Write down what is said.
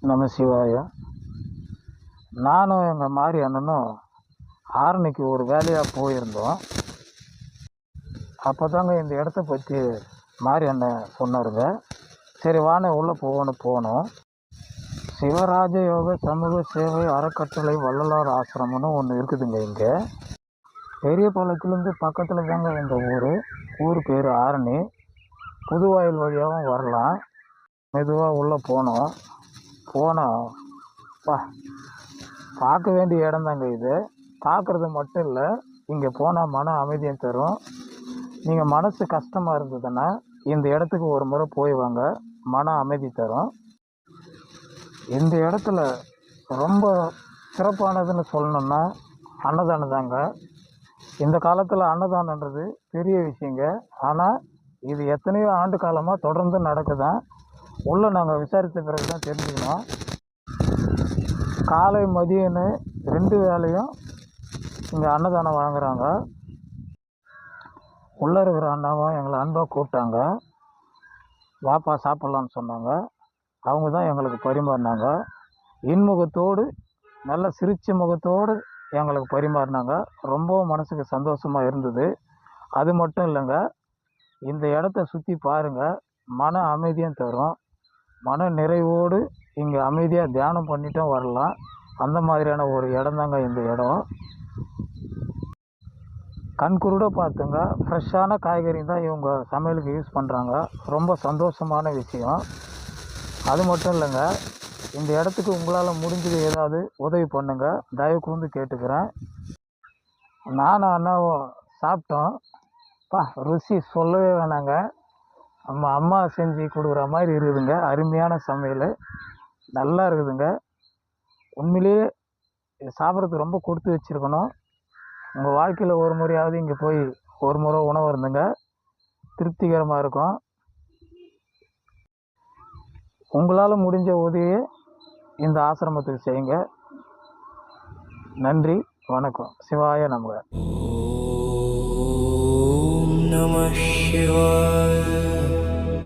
நம சிவாயா. நானும் எங்கள் மாரி அண்ணனும் ஆரணிக்கு ஒரு வேலையாக போயிருந்தோம். அப்போ தாங்க இந்த இடத்த பற்றி மாரி அண்ணன் சொன்னாருங்க. சரி வானே உள்ளே போனோம். சிவராஜ யோக சமூக சேவை அறக்கட்டளை வள்ளலார் ஆசிரமம்னு ஒன்று இருக்குதுங்க. இங்கே பெரிய பாளையத்துலேருந்து பக்கத்தில் தாங்க இந்த ஊர் பேர் ஆரணி. புதுவாயில் வழியாகவும் வரலாம். மெதுவாக உள்ளே போனோம். பார்க்க வேண்டிய இடம் தாங்க இது. பார்க்குறது மட்டும் இல்லை, இங்கே போனால் மன அமைதியும் தரும். நீங்கள் மனசு கஷ்டமாக இருந்ததுன்னா இந்த இடத்துக்கு ஒரு முறை போய் வாங்க, மன அமைதி தரும். இந்த இடத்துல ரொம்ப சிறப்பானதுன்னு சொல்லணுன்னா அன்னதானம் தாங்க. இந்த காலத்தில் அன்னதானன்றது பெரிய விஷயங்க. ஆனால் இது எத்தனையோ ஆண்டு காலமாக தொடர்ந்து நடக்குதான். உள்ளே நாங்கள் விசாரித்த பிறகு தான் தெரிஞ்சுக்கணும். காலை மதியம்னு 2 வேளையும் இங்கே அன்னதானம் வழங்குறாங்க. உள்ளே இருக்கிற அண்ணாவும் எங்களை அன்பாக கூப்பிட்டாங்க. வாப்பா சாப்பிட்லான்னு சொன்னாங்க. அவங்க தான் எங்களுக்கு பரிமாறினாங்க. இன்முகத்தோடு, நல்ல சிரிச்ச முகத்தோடு எங்களுக்கு பரிமாறினாங்க. ரொம்பவும் மனசுக்கு சந்தோஷமாக இருந்தது. அது மட்டும் இல்லைங்க, இந்த இடத்த சுற்றி பாருங்கள், மன அமைதியும் தரும். மன நிறைவோடு இங்கே அமைதியாக தியானம் பண்ணிட்டும் வரலாம். அந்த மாதிரியான ஒரு இடம் தாங்க இந்த இடம். கண்குருட பார்த்துங்க, ஃப்ரெஷ்ஷான காய்கறி தான் இவங்க சமையலுக்கு யூஸ் பண்ணுறாங்க. ரொம்ப சந்தோஷமான விஷயம். அது மட்டும் இல்லைங்க, இந்த இடத்துக்கு உங்களால் முடிஞ்சது ஏதாவது உதவி பண்ணுங்க, தயவு கூர்ந்து கேட்டுக்கிறேன். நானும் அண்ணாவும் சாப்பிட்டோம். ருசி சொல்லவே வேணாங்க. அம்மா செஞ்சு கொடுக்குற மாதிரி இருக்குதுங்க. அருமையான சமையல், நல்லா இருக்குதுங்க. உண்மையிலேயே சாப்பிட்றதுக்கு ரொம்ப கொடுத்து வச்சுருக்கணும். உங்கள் வாழ்க்கையில் ஒரு முறையாவது இங்கே போய் ஒரு முறை உணவு இருந்துங்க, திருப்திகரமாக இருக்கும். உங்களால் முடிஞ்ச உதவியை இந்த ஆசிரமத்துக்கு செய்யுங்க. நன்றி, வணக்கம். சிவாய நமக. ஓம் நம சிவாய.